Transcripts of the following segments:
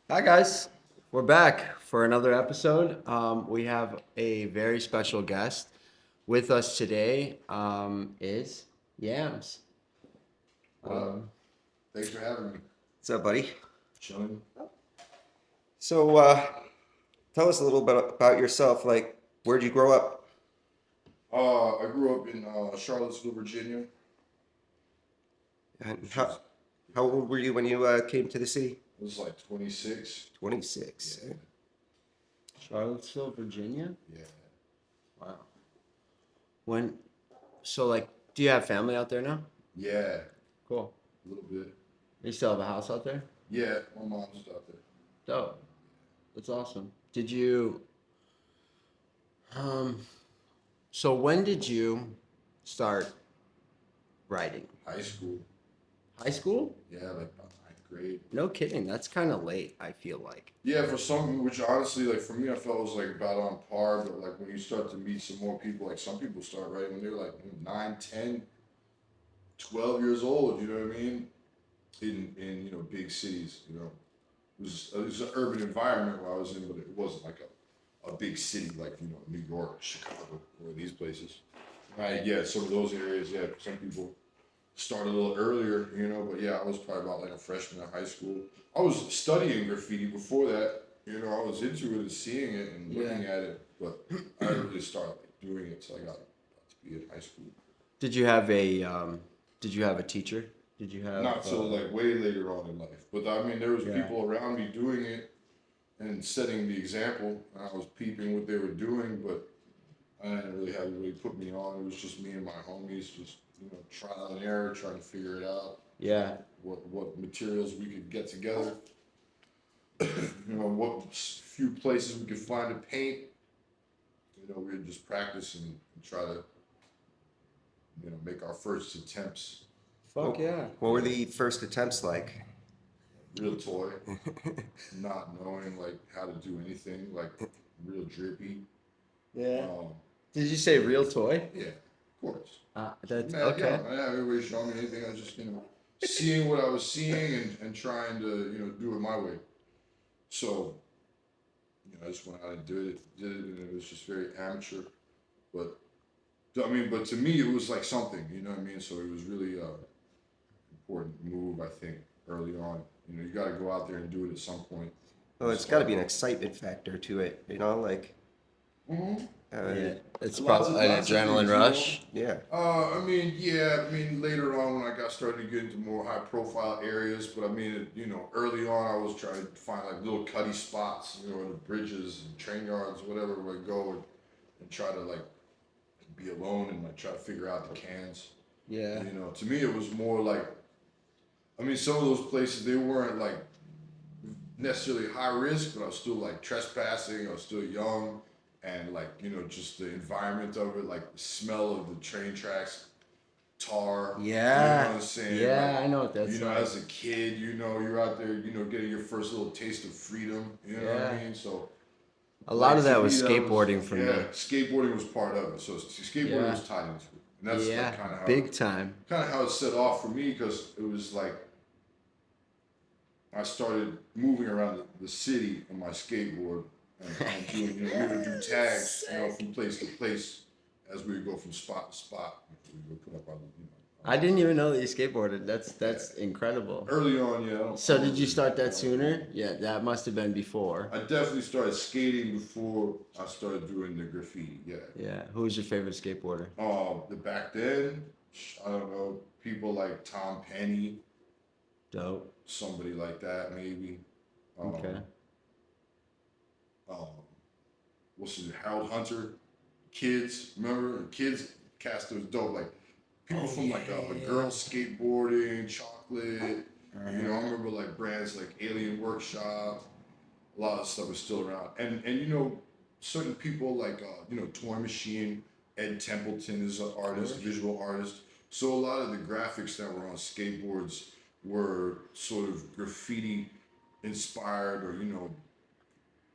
Hi guys, we're back for another episode. We have a very special guest with us today. Is Yams. What up? Thanks for having me. What's up, buddy? Chilling. So, tell us a little bit about yourself. Like, where'd you grow up? I grew up in Charlottesville, Virginia, And which how, is how old were you when you came to the city? it was like 26. 26. Yeah, Charlottesville, Virginia. yeah. Wow. When, so like, do you have family out there now? Yeah, Cool. a little bit. You still have a house out there? Yeah, my mom's out there. Dope. That's awesome. Did you, um, so when did you start writing? High school. High school? Yeah, like about ninth grade. No kidding. That's kind of late, I feel like. Yeah, for some, which honestly, like for me, I felt was like about on par. But like when you start to meet some more people, like some people start writing when they're like 9, 10, 12 years old. You know what I mean? In big cities. It was an urban environment where I was in, but it wasn't like a big city like New York, Chicago, or these places. Right? Yeah, some of those areas. Yeah, some people start a little earlier, But yeah, I was probably about like a freshman in high school. I was studying graffiti before that. I was into it and seeing it and looking at it, but I didn't really start like doing it till I got to be in high school. Did you have a did you have a teacher? Did you have Not till like way later on in life, but I mean, there was Yeah. people around me doing it and setting the example. And I was peeping what they were doing, but I didn't really have anybody put me on. It was just me and my homies, just trial and error, trying to figure it out. Yeah. What materials we could get together. What few places we could find to paint. We would just practice and try to make our first attempts. Fuck yeah. What were the first attempts like? Real toy, not knowing like how to do anything, like real drippy. Yeah. Um, Did you say real toy? yeah, of course. That's Man, okay. I didn't have everybody show me anything. I was just seeing what I was seeing and trying to do it my way. So I just went out and did it, and it was just very amateur. But I mean, but to me, it was like something. You know what I mean? So it was really important move, I think, early on. You got to go out there and do it at some point. Well, it's got to be an excitement factor to it, like. Mm-hmm. Yeah. It's Lots probably an lots of adrenaline things, rush. Yeah. I mean, later on when I got started to get into more high profile areas, but I mean, early on I was trying to find like little cutty spots, in the bridges and train yards, whatever, where I go and try to like be alone and like try to figure out the cans. Yeah. To me it was more like, I mean, some of those places, they weren't like necessarily high risk, but I was still like trespassing. I was still young, and like just the environment of it, like the smell of the train tracks, tar. Yeah. You know what I'm saying? Yeah, Like, I know what that's like. as a kid, you're out there, getting your first little taste of freedom. You know what I Yeah. mean? So A lot of to that me, was skateboarding for yeah, me. skateboarding was part of it. So skateboarding Yeah. was tied into it, and that's Yeah. like kind of how Big time. it set off for me, because it was like I started moving around the city on my skateboard and doing, we would do tags, from place to place as we would go from spot to spot. We would put up I didn't even know that you skateboarded. That's incredible. early on, yeah. So did you start that sooner? Yeah, that must have been before. I definitely started skating before I started doing the graffiti. Yeah. Yeah. Who was your favorite skateboarder? Back then, I don't know, people like Tom Penny, Dope. somebody like that maybe. Okay. um, what's his Harold Hunter, Kids. Remember Kids cast was dope. Like people from like a girl skateboarding, chocolate. I remember like brands like Alien Workshop. A lot of stuff is still around, and certain people like Toy Machine. Ed Templeton is an artist, visual artist. So a lot of the graphics that were on skateboards were sort of graffiti inspired, or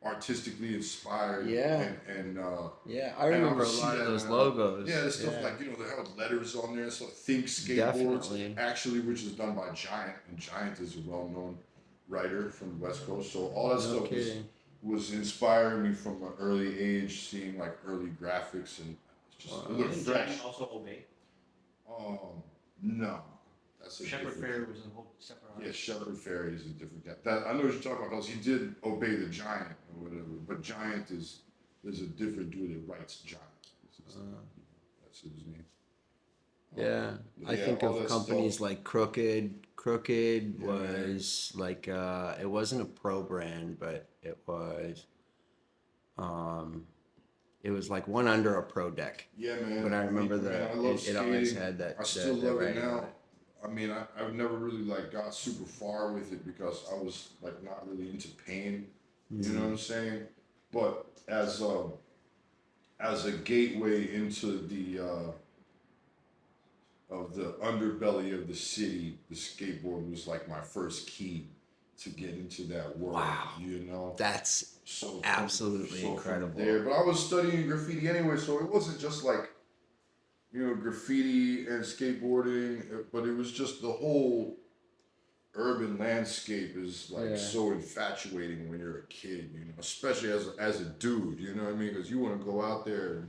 artistically inspired. Yeah. And Yeah, I and remember a would see lot of that, those and logos. yeah, there's stuff like they have letters on there. So Think Skateboards, Definitely. actually, which is done by Giant, and Giant is a well-known writer from the West Coast. So all that No stuff kidding. was inspiring me from an early age, seeing like early graphics and it's just it looked Didn't fresh. Giant also obey? No, that's a Shepherd different. Fairey was a whole separate Yeah, artist. Shepherd Fairy is a different guy. That I know what you're talking about because he did obey the Giant or whatever. But Giant is there's a different dude that writes Giant. That's his name. Yeah, I Yeah, think all of that companies stuff. like Crooked. Crooked Yeah. was like it wasn't a pro brand, but um it was like one under a pro deck. Yeah, man. But I remember I love it always skating. had that. I still that love it writing on now. it. I mean, I've never really like got super far with it because I was like not really into pain. You know what I'm saying? But as a gateway into the of the underbelly of the city, the skateboard was like my first key to get into that world. Wow. You know? That's So absolutely from incredible. there, but I was studying graffiti anyway, so it wasn't just like graffiti and skateboarding, but it was just the whole urban landscape is like Yeah. so infatuating when you're a kid, especially as a dude, you know what I mean? Because you want to go out there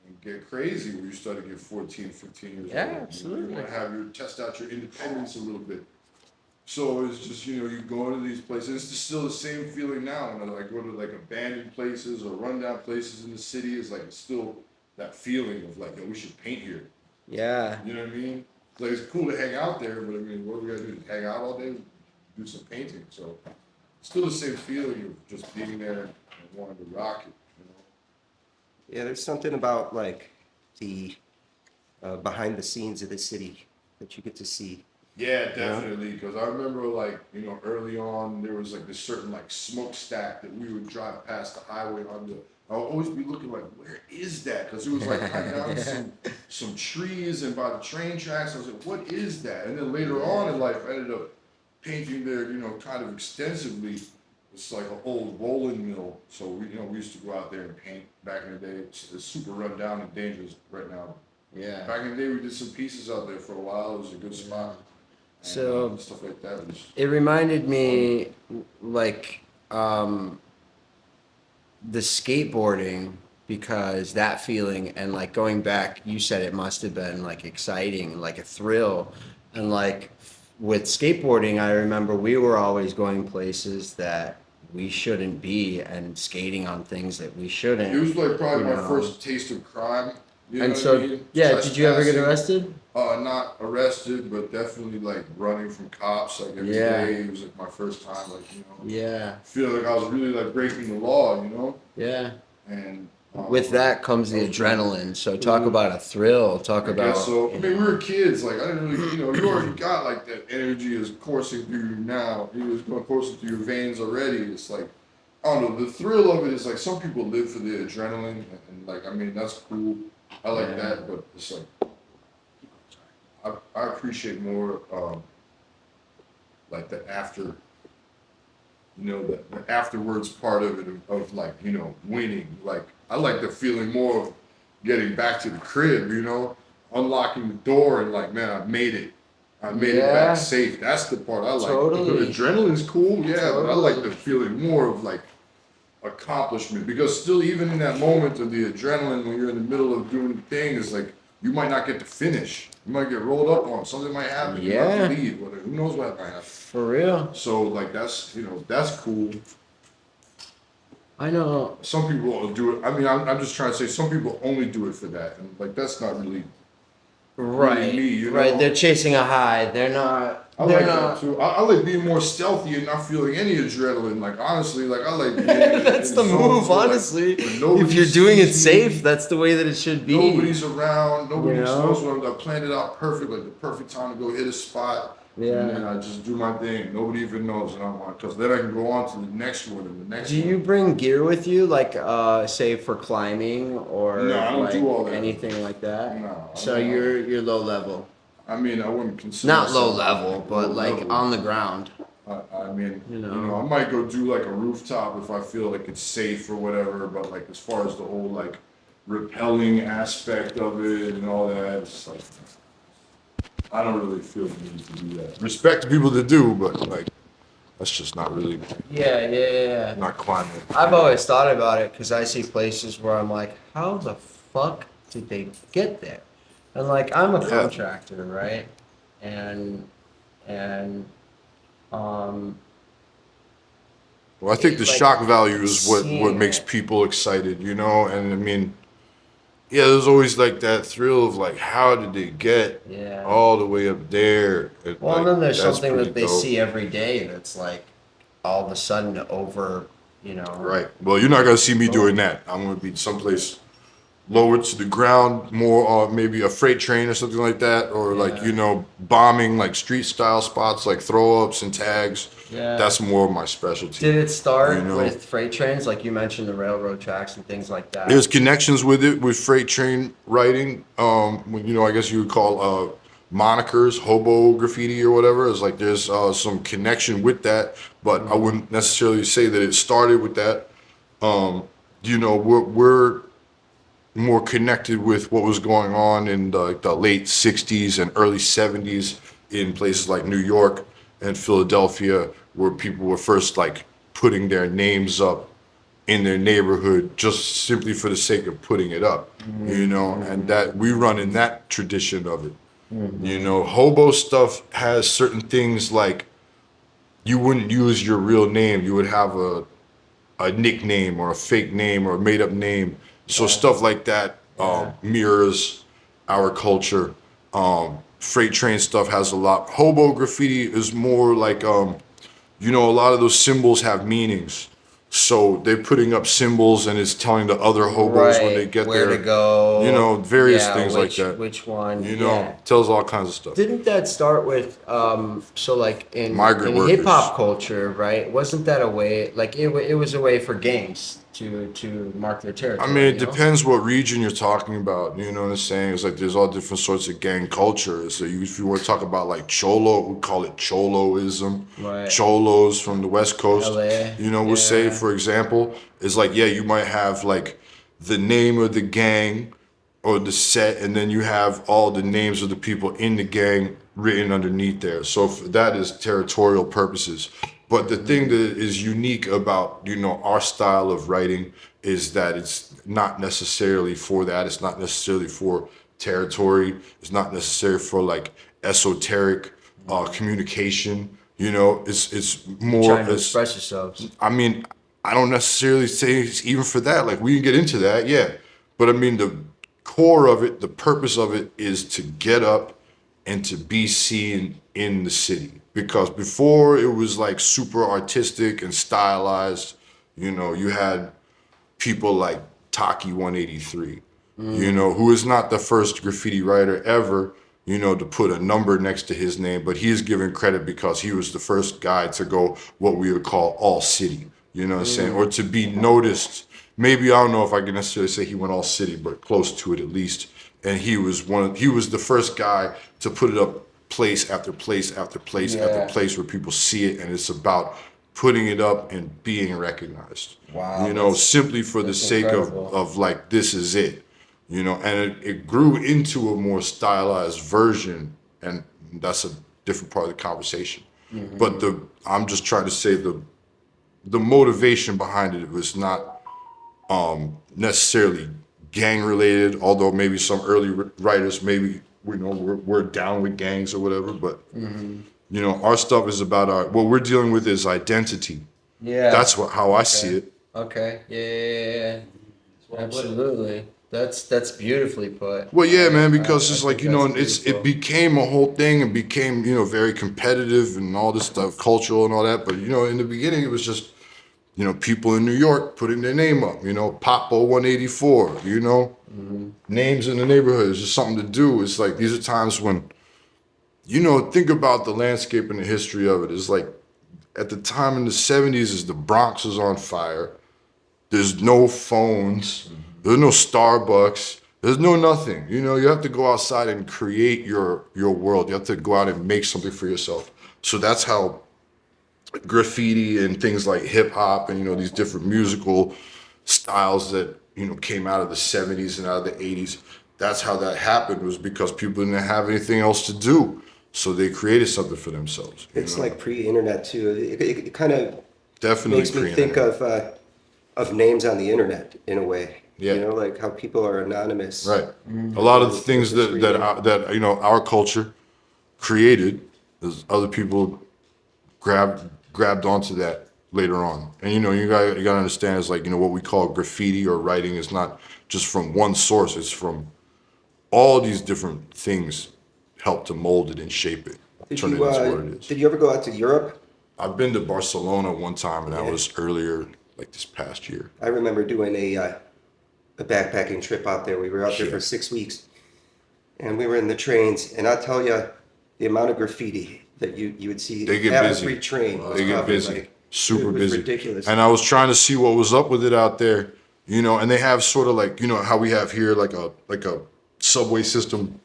and get crazy when you start to get 14, 15 years Yeah, old. You absolutely. want to have test out your independence a little bit. So it's just, you go into these places. It's still the same feeling now when I go to like abandoned places or rundown places in the city. It's like it's still that feeling of like, yo, we should paint here. Yeah. You know what I mean? Like it's cool to hang out there, but I mean, what are we gonna do? Hang out all day, do some painting. So still the same feeling of just being there and wanting to rock it. Yeah, there's something about like the behind the scenes of the city that you get to see. Yeah, definitely. Because I remember, like, early on, there was like this certain like smokestack that we would drive past the highway on the. I would always be looking like, where is that? Because it was like kind of down some trees and by the train tracks. I was like, what is that? And then later on in life, I ended up painting there, kind of extensively. It's like an old rolling mill. So we used to go out there and paint back in the day. It's super run down and dangerous right now. Yeah. Back in the day, we did some pieces out there for a while. It was a good spot. So And stuff like that. it reminded me like the skateboarding, because that feeling and like going back, you said it must have been like exciting, like a thrill. And like with skateboarding, I remember we were always going places that we shouldn't be and skating on things that we shouldn't. It was like probably you my know. first taste of crime. You know And what so, I mean? yeah, did you ever get Trespassing. arrested? Not arrested, but definitely like running from cops like every Yeah. day. It was like my first time, like Yeah, feeling like I was really like breaking the law, yeah. and With that comes the adrenaline. So talk about a thrill. Talk I about. guess so. I mean, you we know. were kids. Like I didn't really, you already got like that energy is coursing through you now. It was going coursing through your veins already. It's like I don't know. The thrill of it is like some people live for the adrenaline, and like I mean that's cool. I like Yeah. that, but it's like I appreciate more like the after. The afterwards part of it of like winning. Like I like the feeling more of getting back to the crib. Unlocking the door and like man, I made it. I made it Yeah. back safe. That's the part I like. Totally. The adrenaline's cool, yeah, but I like Totally. the feeling more of like accomplishment because still even in that moment of the adrenaline when you're in the middle of doing the thing is like you might not get to finish. You might get rolled up on. Something might happen. You might have to leave. Who knows what might happen. For real. So like that's that's cool. I know. Some people will do it. I mean, I'm just trying to say some people only do it for that, and like that's not really Right. me, Right. They're chasing a high. They're not. I they're like not. that too. I like being more stealthy and not feeling any adrenaline. Like honestly, like I like being That's in the zones move, where, like, honestly. where nobody If you're doing it sees me, safe, that's the way that it should be. nobody's around. Nobody You know? knows what I planned it out perfect, like the perfect time to go hit a spot. Yeah. And then I just do my thing. Nobody even knows, and I'm like, because then I can go on to the next one and the next Do one. you bring gear with you, like, say, for climbing or No, I don't like do all that. anything like that? No, I So don't. you're low level, I mean, I wouldn't consider not low myself level, but low like level. on the ground. I mean, You know. I might go do like a rooftop if I feel like it's safe or whatever. But like as far as the whole like repelling aspect of it and all that, it's like I don't really feel the need to do that. Respect the people that do, but like That's just not really Yeah. not climbing. I've always thought about it because I see places where I'm like, how the fuck did they get there? And like, I'm a Yeah. contractor, right? And and um, Well, I think the like shock value is what seeing makes it. people excited, you know. And I mean, yeah, there's always like that thrill of like, how did they get Yeah. all the way up there? Well, and then there's That's something pretty that they dope. see every day that's like all of a sudden over, Right. Well, you're not gonna see me doing boom. that. I'm gonna be someplace lower to the ground, more maybe a freight train or something like that, or like Yeah. bombing like street style spots like throw ups and tags. Yeah. That's more of my specialty. Did it start know, with freight trains, like you mentioned, the railroad tracks and things like that? there's connections with it with freight train writing. When, I guess you would call monikers, hobo graffiti or whatever. It's like there's some connection with that, but I wouldn't necessarily say that it started with that. We're more connected with what was going on in the late 60s and early 70s in places like New York and Philadelphia, where people were first like putting their names up in their neighborhood just simply for the sake of putting it up, and that we run in that tradition of it. Hobo stuff has certain things like you wouldn't use your real name. You would have a nickname or a fake name or a made up name. So stuff like that mirrors our culture. Freight train stuff has a lot. Hobo graffiti is more like, a lot of those symbols have meanings. So they're putting up symbols and it's telling the other hobos when they Right, get where there, to go. various Yeah, things like that. which one? Yeah. Tells all kinds of stuff. Didn't that start with so like Migrant in hip workers. hop culture, right? Wasn't that a way like it was a way for gangs to mark their I territory, mean, it depends what region you're talking about. You know what I'm saying? It's like there's all different sorts of gang culture. So if you want to talk about like cholo, we call it choloism. Right. Cholos from the West Coast. LA. We'll say, Yeah. for example, is like, yeah, you might have like the name of the gang or the set, and then you have all the names of the people in the gang written underneath there. So that is territorial purposes. But the thing that is unique about, our style of writing is that it's not necessarily for that. It's not necessarily for territory. It's not necessary for like esoteric communication. It's more. Trying to express yourselves. I mean, I don't necessarily say it's even for that. Like we can get into that, yeah. But I mean, the core of it, the purpose of it is to get up and to be seen in the city. Because before it was like super artistic and stylized, you had people like Taki 183, who is not the first graffiti writer ever, to put a number next to his name, but he is given credit because he was the first guy to go what we would call all city, you know what I'm saying? Or to be noticed. Maybe I don't know if I can necessarily say he went all city, but close to it at least. And he was the first guy to put it up place after place after place after place where people see it, and it's about putting it up and being recognized. Wow, Simply for the sake incredible. of like, this is it. And it grew into a more stylized version, and that's a different part of the conversation. But I'm just trying to say the motivation behind it was not necessarily gang related, although maybe some early writers maybe we're down with gangs or whatever, but our stuff is about what we're dealing with is identity. Yeah. That's how I see it. Okay. Yeah. Absolutely. That's beautifully put. Well, yeah, man, I because it's like, think that's it beautiful. became a whole thing and became, very competitive and all this stuff, cultural and all that. But, in the beginning, it was just, people in New York putting their name up, Popo 184, names in the neighborhood. It's just something to do. It's like, these are times when, think about the landscape and the history of it. It's like, at the time in the 70s, as the Bronx was on fire, there's no phones, there's no Starbucks, there's no nothing. You have to go outside and create your world. You have to go out and make something for yourself. So that's how graffiti and things like hip hop and, these different musical styles that, came out of the 70s and out of the 80s. That's how that happened, was because people didn't have anything else to do. So they created something for themselves. It's like pre-internet too. It kind of definitely makes me think of names on the internet in a way. Yeah. You know, like how people are anonymous. Right. A lot of the things Just that you know our culture created, is other people grabbed onto that later on. And you know, you gotta understand, it's like, you know, what we call graffiti or writing is not just from one source. It's from all these different things help to mold it and shape it, turn it into what it is. Did you ever go out to Europe? I've been to Barcelona one time, and that Yeah. was earlier, like this past year. I remember doing a backpacking trip out there. We were out there Yeah. for 6 weeks, and we were in the trains. And I tell you, the amount of graffiti that you would see They get every busy. train. Was They get covered, busy, like, super it was busy. ridiculous. And I was trying to see what was up with it out there, you know. And they have sort of like, you know, how we have here like a subway system,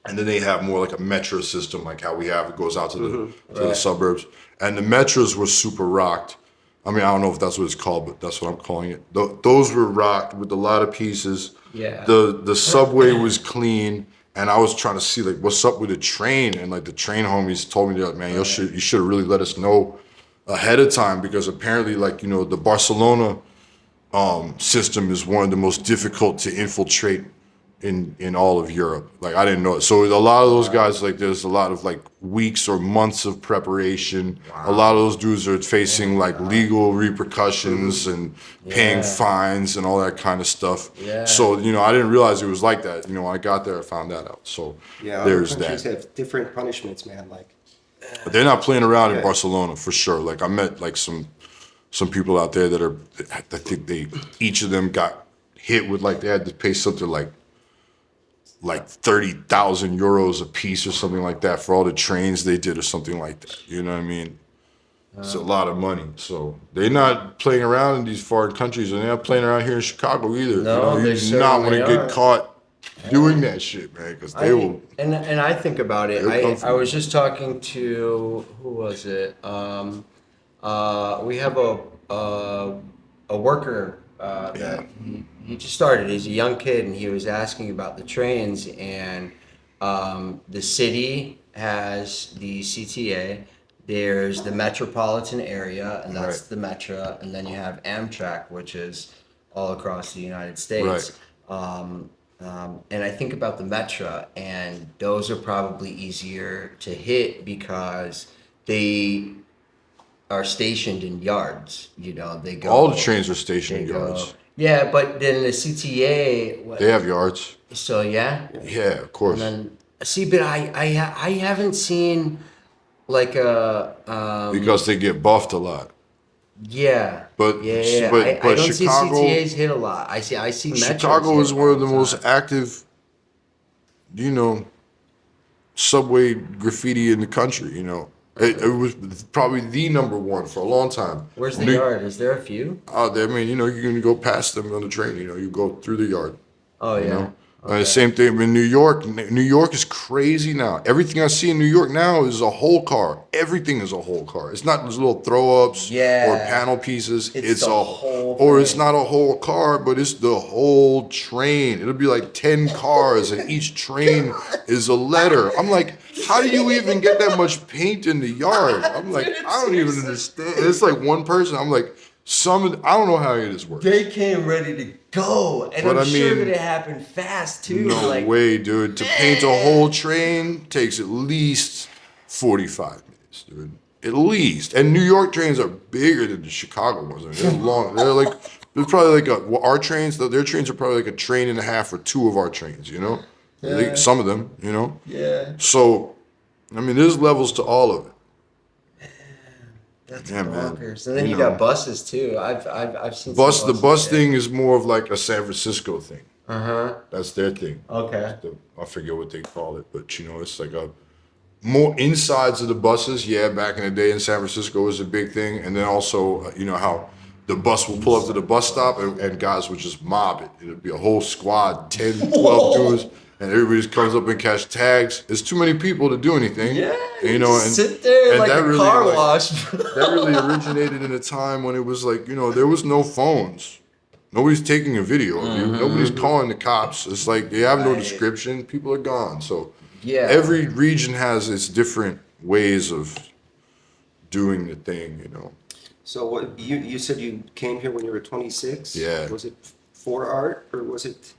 and then they have more like a metro system, like how we have it goes out to the suburbs. And the metros were super rocked. I mean, I don't know if that's what it's called, but that's what I'm calling it. Those were rocked with a lot of pieces. Yeah. The subway was clean, and I was trying to see like what's up with the train, and like the train homies told me, they're like, man, you should have really let us know ahead of time, because apparently, like, you know, the Barcelona system is one of the most difficult to infiltrate in all of Europe. Like, I didn't know it. So a lot of those guys, like, there's a lot of like weeks or months of preparation. A lot of those dudes are facing like legal repercussions and paying fines and all that kind of stuff. Yeah. So, you know, I didn't realize it was like that. You know, when I got there, I found that out. So Yeah, there's other countries that. have different punishments, man. Like, But they're not playing around in Yeah. Barcelona for sure. Like, I met like some people out there that are, I think each of them got hit with, like, they had to pay something like 30,000 euros a piece or something like that for all the trains they did or something like that. You know what I mean? It's a lot of money. So they're not playing around in these foreign countries, and they're not playing around here in Chicago either. No, you they do not want to certainly get aren't. caught doing that shit, man, because they will. And I think about it. They'll come for I was you. just talking to, who was it? We have a worker that he just started. He's a young kid, and he was asking about the trains. And the city has the CTA. There's the metropolitan area, and that's Right. the Metro. And then you have Amtrak, which is all across the United States. And I think about the Metro, and those are probably easier to hit because they are stationed in yards. You know, they go. All the trains are They stationed in go. yards. Yeah, but then the CTA. They have yards. So yeah. Yeah, of course. And then see, but I haven't seen like a Because they get buffed a lot. yeah. But- yeah. but I don't see Chicago- CTAs hit a lot. I see Metros Chicago hit is one of the all most time. active, you know, subway graffiti in the country. You know, it was probably the number one for a long time. Where's the New- yard? Is there a few? Out there, I mean, you know, you're gonna go past them on the train. You know, you go through the yard. Oh yeah. You know, same thing in New York. New York is crazy now. Everything I see in New York now is a whole car. Everything is a whole car. It's not those little throw ups Yeah. or panel pieces. It's the whole or it's thing. not a whole car, but it's the whole train. It'll be like 10 cars, and each train is a letter. I'm like, how do you even get that much paint in the yard? I'm like, I don't even understand. It's like one person. I'm like, I don't know how this works. They came ready to go, and But I'm I sure mean, that it happened fast too. No like, way, dude. To paint a whole train takes at least 45 minutes, dude. At least. And New York trains are bigger than the Chicago ones. I mean, they're long. They're probably like our trains, their trains are probably like a train and a half or two of our trains, you know? Some of them, you know? Yeah, So, I mean, there's levels to all of it. that's Yeah, man. bonkers. And then You you know. got buses too. I've seen The some bus buses thing is more of like a San Francisco thing. Uh-huh. That's their thing. Okay. I forget what they call it, but you know, it's like a more insides of the buses. Yeah, back in the day in San Francisco was a big thing, and then also you know how the bus will pull up to the bus stop and guys would just mob it. It'd be a whole squad, 10, 12 dudes, and everybody just comes up and catch tags. It's too many people to do anything. Yeah. and, you know, just and sit there and like that a really, car like, wash. that really originated in a time when it was like, you know, there was no phones. Nobody's taking a video of you. Nobody's calling the cops. It's like they have no Right. description. People are gone. So Yeah. every region has its different ways of doing the thing, you know. So what you said you came here when you were 26? Yeah. Was it for art or was it?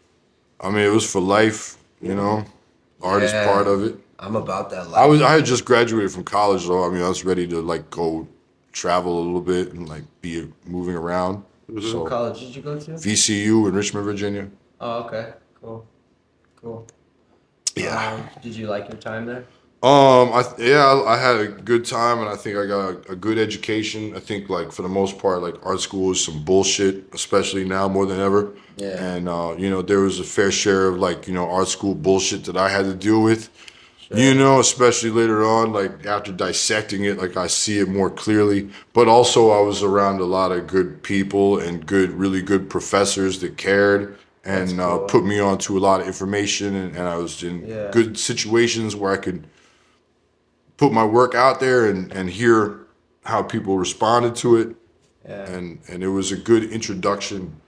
I mean, it was for life, you know. Art is part Yeah. of it. I'm about that I life. had just graduated from college though. I mean, I was ready to like go travel a little bit and like be moving around. What So college did you go to? VCU in Richmond, Virginia. Oh, okay. Cool. Cool. Yeah. Did you like your time there? I had a good time and I think I got a good education. I think like for the most part, like art school is some bullshit, especially now more than ever. Yeah. And you know, there was a fair share of like, you know, art school bullshit that I had to deal with. You know, especially later on, like after dissecting it, like I see it more clearly. But also, I was around a lot of good people and really good professors that cared That's and cool. put me onto a lot of information. And I was in Yeah. good situations where I could put my work out there and hear how people responded to it. Yeah. And it was a good introduction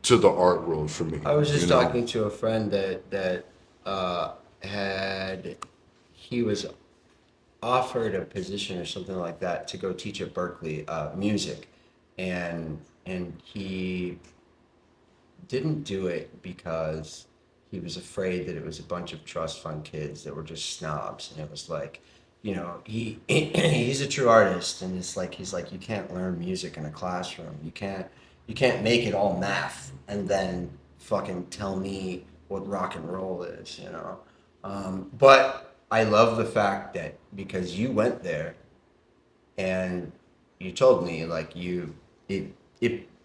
to the art world for me. I was just you know? talking to a friend that had he was offered a position or something like that to go teach at Berkeley music, and he didn't do it because he was afraid that it was a bunch of trust fund kids that were just snobs, and it was like, you know, he's a true artist, and it's like he's like, you can't learn music in a classroom. You can't make it all math and then fucking tell me what rock and roll is, you know. But I love the fact that because you went there and you told me like it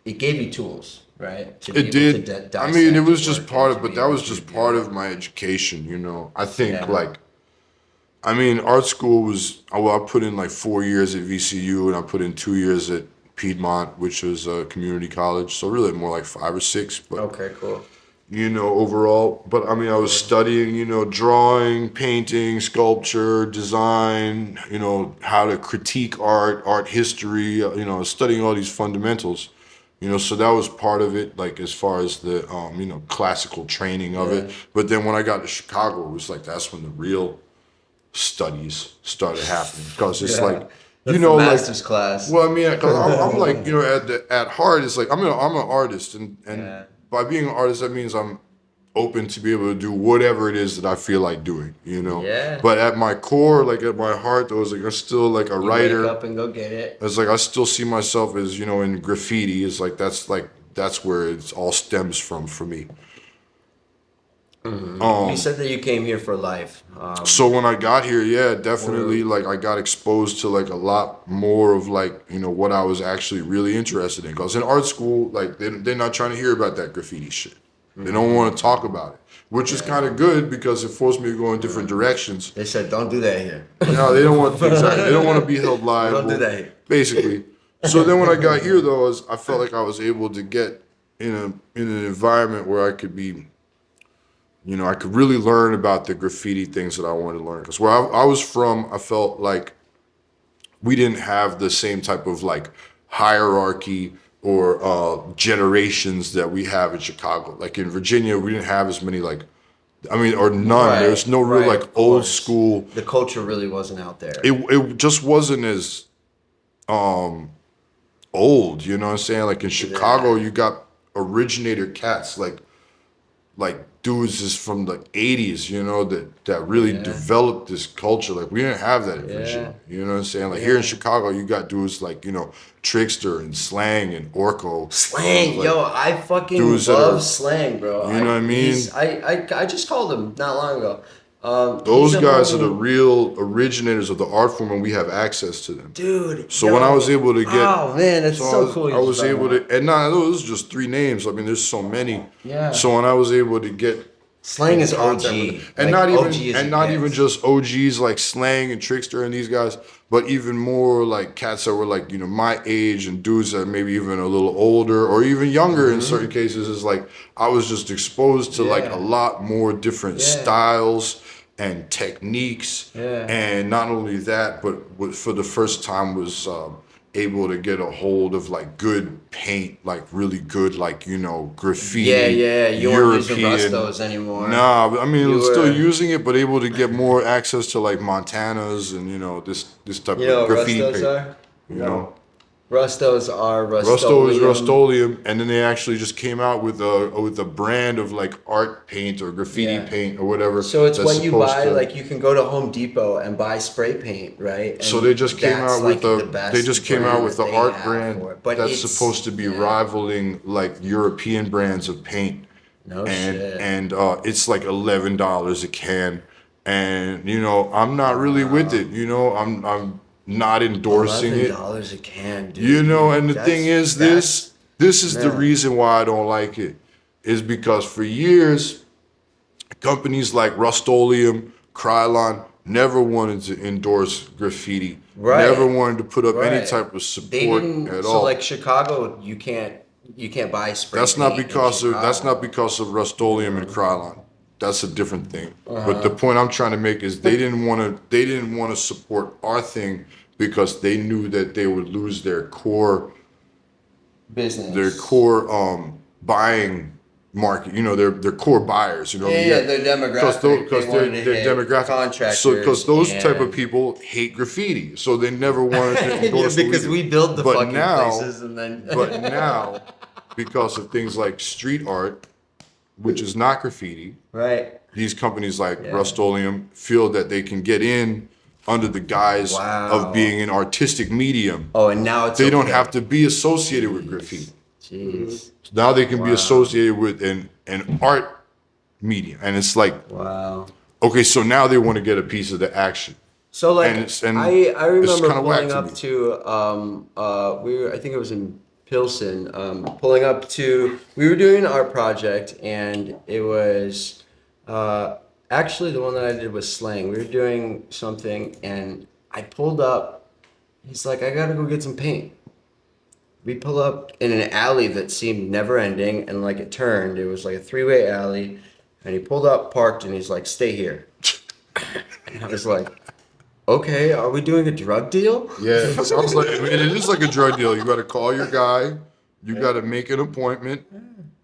gave you tools, right? To be It able to did. I mean, it dissect was your just work part and of, to but be that able was to just do part it. of my education, you know. I think Yeah. like, I mean, art school was, well, I put in like 4 years at VCU and I put in 2 years at Piedmont, which was a community college. So really more like 5 or 6, but Okay, cool. you know, overall. But I mean, I was studying, you know, drawing, painting, sculpture, design, you know, how to critique art, art history, you know, studying all these fundamentals. You know, so that was part of it, like as far as the, you know, classical training of Yeah. it. But then when I got to Chicago, it was like that's when the real studies started happening because it's Yeah. like, you That's know, the like, master's class. well, I mean, because I'm like, you know, at heart, it's like I'm an artist, and Yeah. by being an artist, that means I'm open to be able to do whatever it is that I feel like doing, you know. Yeah. But at my core, like at my heart, though, it's like I'm still like a You writer. wake up and go get it. It's like I still see myself as, you know, in graffiti. It's like that's where it all stems from for me. You said that you came here for life. So when I got here, yeah, definitely, like I got exposed to like a lot more of like, you know, what I was actually really interested in. Because in art school, like they're not trying to hear about that graffiti shit. They don't want to talk about it, which is kind of good because it forced me to go in different directions. They said, "Don't do that here." No, they don't want exactly. They don't want to be held liable. Don't do that here. Basically. So then when I got here, though, I felt like I was able to get in an environment where I could be, you know, I could really learn about the graffiti things that I wanted to learn. Because where I was from, I felt like we didn't have the same type of like hierarchy or generations that we have in Chicago. Like in Virginia, we didn't have as many like, I mean, or none. Right, There's no real right, like of old course. school. The culture really wasn't out there. It just wasn't as old, you know what I'm saying? Like in Chicago, you got originator cats like dudes is from the 80s, you know, that really developed this culture. Like we didn't have that in Virginia. You know what I'm saying? Like here in Chicago, you got dudes like, you know, Trickster and Slang and Orko. Slang, Like, yo, I fucking dudes that love are- slang, bro. you know what I mean? I just called him not long ago. Those he's a guys are the homie- real originators of the art form and we have access to them. dude. So when I was able to get, oh man, that's so cool. I was able to, and nah, those are just 3 names. I mean, there's so many. Yeah. So when I was able to get Slang is OG, contact with- and Like, not even OG as and it not gets. even just OGs like Slang and Trickster and these guys, but even more like cats that were like, you know, my age and dudes that maybe even a little older or even younger in certain cases. Is like I was just exposed to like a lot more different styles and techniques, and not only that, but what for the first time was able to get a hold of like good paint, like really good, like, you know, graffiti, Yeah, you weren't using European. Rustos anymore. Nah, but I mean, You still were, using it, but able to get more access to like Montanas and, you know, this type you know of what graffiti Rustos paint. are? You know, Rustos are Rusto is Rust-Oleum. Rust-Oleum, and then they actually just came out with a brand of like art paint or graffiti Yeah. paint or whatever. So it's that's when you supposed buy, to. like, you can go to Home Depot and buy spray paint, right? So And they just came that's out like with the best brand that the they art have brand for it. But that's it's supposed to be yeah, rivaling like European brands of paint, no and shit. it's like $11 a can, and you know I'm not really with it. You know I'm not endorsing it. $11 a can, dude. You know, and the thing is That's this is the man. reason why I don't like it, is because for years companies like Rust-Oleum, Krylon never wanted to endorse graffiti. Never Right. wanted to put up any Right. type of They support didn't. at So all. like Chicago, you can't buy spray That's not paint in because of Chicago. Rust-Oleum and Krylon. That's a different thing. But the Uh-huh. point I'm trying to make is they didn't want to support our thing because they knew that they would lose their Business. core buying market, you know, their core buyers, you know what I mean? Yeah, their demographic. Because They wanted to their hit demographic. So because contractors those type of and people hate graffiti, so they never wanted to yeah, endorse what we because do. we build the But fucking now, places and then but now, because of things like street art, which is not graffiti, right. these companies like Yeah. Rust-Oleum feel that they can get in under the guise of Wow. being an artistic medium. Oh, and now it's They don't okay. have to be associated with graffiti. Jeez. Now they can be Wow. associated with an art medium, and it's like, Wow. okay, so now they want to get a piece of the action. So like I It's remember kinda whack pulling to up me. to I think it was in Pilsen, pulling up to we were doing our project and it was actually the one that I did was slang. We were doing something and I pulled up, he's like, I gotta go get some paint. We pull up in an alley that seemed never ending and like it turned. It was like a three-way alley and he pulled up, parked, and he's like, stay here. And I was like, okay, are we doing a drug deal? Yeah, it sounds like it is like a drug deal. You got to call your guy, you got to make an appointment,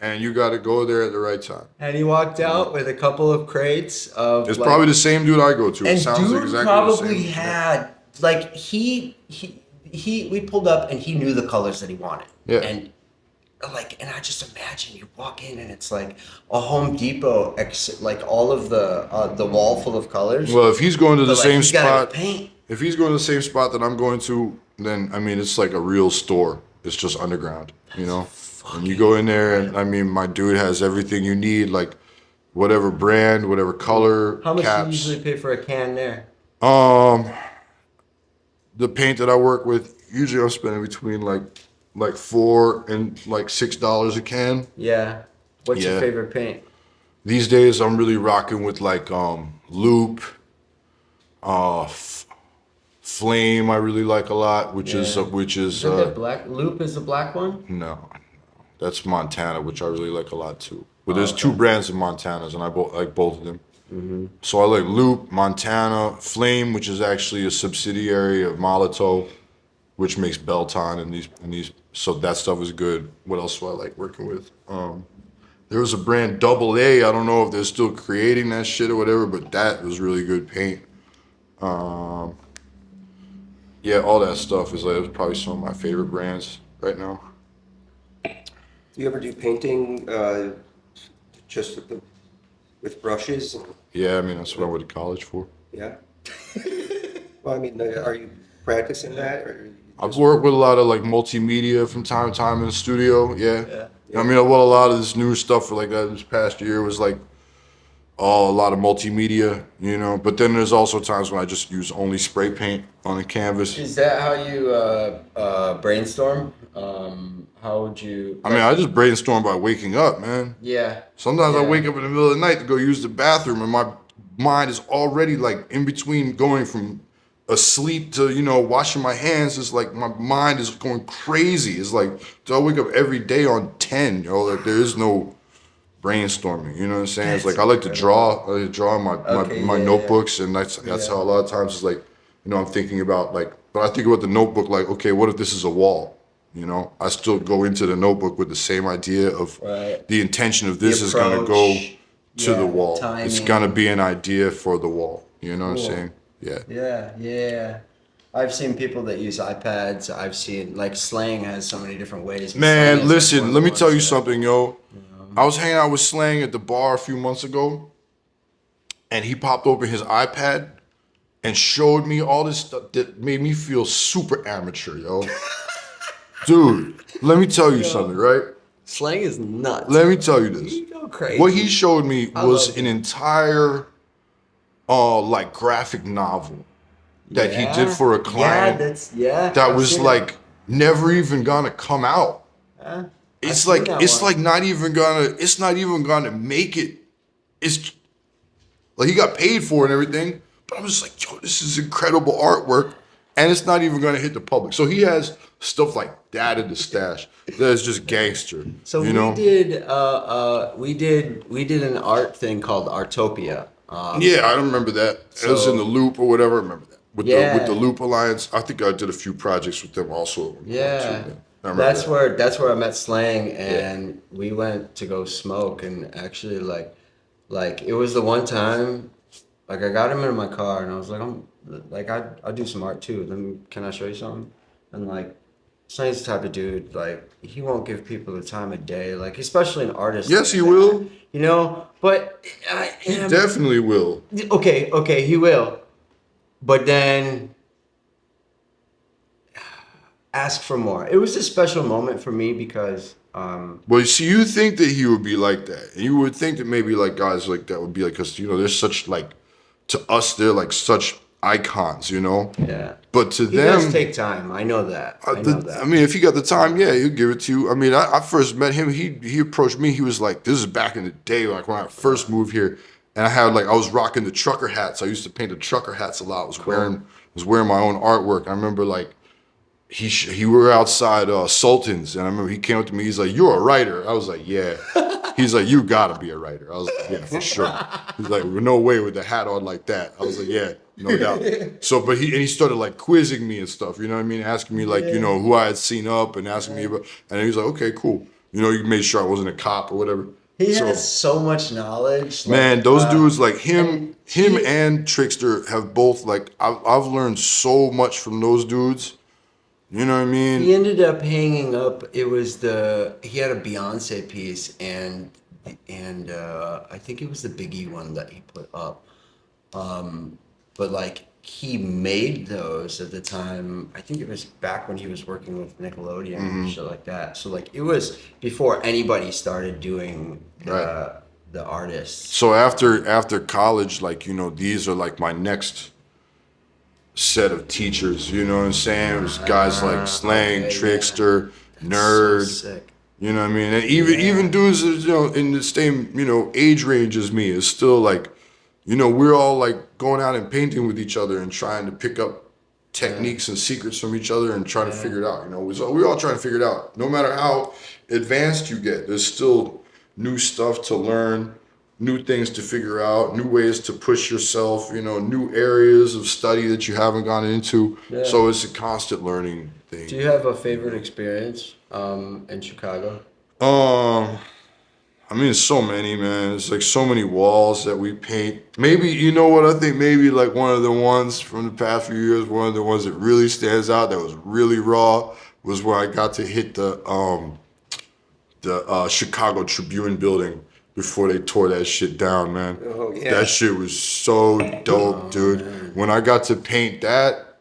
and you got to go there at the right time. And he walked out with a couple of crates of It's like, probably the same dude I go to. It and sounds dude exactly probably the same. had like we pulled up and he knew the colors that he wanted. Yeah. And and I just imagine you walk in and it's like a Home Depot like all of the wall full of colors. Well, if he's going to the But, like, same he's gotta spot, paint. if he's going to the same spot that I'm going to, then I mean it's like a real store. It's just underground, you know. And you go in there, and I mean my dude has everything you need, like whatever brand, whatever color, How much do you caps. usually pay for a can there? The paint that I work with, usually I'm spending between like $4 and like $6 a can. Yeah. What's your Yeah. favorite paint? These days I'm really rocking with like Loop, Flame. I really like a lot, which is Yeah. which is Is that black Loop is the black one? no, that's Montana, which I really like a lot too. But there's okay. two brands of Montanas, and I like both of them. So I like Loop, Montana, Flame, which is actually a subsidiary of Molotov, which makes Belton and these. So that stuff is good. What else do I like working with? There was a brand Double A. I don't know if they're still creating that shit or whatever, but that was really good paint. Yeah, all that stuff is like probably some of my favorite brands right now. Do you ever do painting just with brushes? Yeah, I mean that's what I went to college for. Yeah. Well, I mean, are you practicing that, or you I've just- worked with a lot of like multimedia from time to time in the studio. Yeah. Yeah. I mean, well, a lot of this new stuff for like that this past year was like a lot of multimedia, you know. But then there's also times when I just use only spray paint on the canvas. Is that how you brainstorm? How would you? I mean, I just brainstorm by waking up, man. Yeah. Sometimes I Yeah. wake up in the middle of the night to go use the bathroom, and my mind is already like in between going from asleep to, you know, washing my hands. It's like my mind is going crazy. It's like, so I wake up every day on 10, yo. Like there is no brainstorming. You know what I'm saying? It's That's like I like to draw. I like to draw in my Okay, my yeah, notebooks, and that's Yeah. how a lot of times it's like I'm thinking about like, but I think about the notebook like, okay, what if this is a wall? I still go into the notebook with the same idea of Right. the intention of The this is gonna go approach, to the yeah, wall. It's gonna timing. be an idea for the wall. You know what I'm Cool. saying? Yeah. Yeah. I've seen people that use iPads. I've seen like slang has so many different ways, but slang Man, is like one listen, of let the me tell ones you that. something, yo. I was hanging out with Slang at the bar a few months ago, and he popped open his iPad and showed me all this stuff that made me feel super amateur, yo. Dude, let me tell you something, Yo, right? slang is nuts, Let me bro. tell you this. You go What he crazy. showed me I was love an him. entire like graphic novel that he did Yeah, for a yeah, client that's yeah. that I've was seen it. like never even gonna come out. I've It's seen like that it's one. like not even gonna make it. It's like he got paid for it and everything, but I'm just like, yo, this is incredible artwork, and it's not even gonna hit the public. So he has stuff like that in the stash that is just gangster, So you we know? did we did an art thing called Artopia. Yeah, I remember that. It was in the So Loop or whatever. I remember that with the yeah, Loop Alliance. I think I did a few projects with them also at one point too. yeah. Man. I remember that. That's where I met Slang, Yeah. and we went to go smoke, and actually like it was the one time like I got him in my car, and I was like, I'm like I do some art too. Then can I show you something? And like Slang's the type of dude, like he won't give people the time of day, like especially an artist Yes, like he that, will. you know. But I He am definitely will. okay, he will. But then ask for more. It was a special moment for me because But you see, you think that he would be like that, and you would think that maybe like guys like that would be like, because they're such like, to us they're like such icons. yeah. But to He does them, take time. I know that. I know I that. mean, if he got the time, yeah, he'll give it to you. I mean, I first met him. He approached me. He was like, "This is back in the day, like when I first moved here, and I was rocking the trucker hats. I used to paint the trucker hats a lot. Cool. I was wearing my own artwork. I remember like we were outside Sultan's, and I remember he came up to me. He's like, "You're a writer." I was like, "Yeah." He's like, "You gotta be a writer." I was like, "Yeah, for sure." He's like, "No way with the hat on like that." I was like, "Yeah, no doubt." So, but he started like quizzing me and stuff. You know what I mean? Asking me like, Yeah. who I had seen up and asking me about, and he was like, "Okay, cool." You made sure I wasn't a cop or whatever. He has So, so much knowledge. man, Like those dudes like and him and Trickster have both like I've learned so much from those dudes. You know what I he mean? ended up hanging up. It was he had a Beyonce piece, and I think it was the Biggie one that he put up. But like he made those at the time. I think it was back when he was working with Nickelodeon and shit like that. So like it was before anybody started doing Right. the artists. So after college, like these are like my next set of teachers. You know what I'm saying? It was guys like Slang, Okay, yeah, Trickster, that's so Nerd. sick. You know what I mean? And even Yeah, dudes that, in the same age range as me is still like, we're all like going out and painting with each other and trying to pick up yeah, techniques and secrets from each other and trying to yeah. figure it out. We're all trying to figure it out. No matter how advanced you get, there's still new stuff to learn, new things to figure out, new ways to push yourself, new areas of study that you haven't gone into. Yeah. So it's a constant learning Do thing. you have a favorite experience in Chicago? Um, I mean, so many, man. It's like so many walls that we paint. Maybe, you know what? I think maybe like one of the ones from the past few years, one of the ones that really stands out that was really raw was where I got to hit the Chicago Tribune building before they tore that shit down, man. Oh That yeah. shit was so dope, Oh dude. man. When I got to paint that,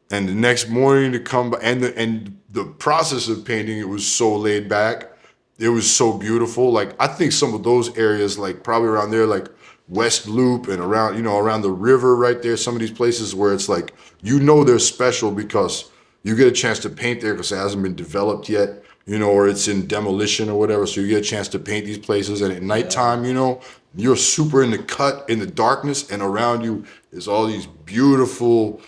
and the next morning to come by, and the process of painting it was so laid back. It was so beautiful. Like I think some of those areas, like probably around there, like West Loop and around around the river right there. Some of these places where it's like they're special because you get a chance to paint there because it hasn't been developed yet. Or it's in demolition or whatever. So you get a chance to paint these places, and at Yeah. nighttime, you're super in the cut in the darkness, and around you is all these beautiful,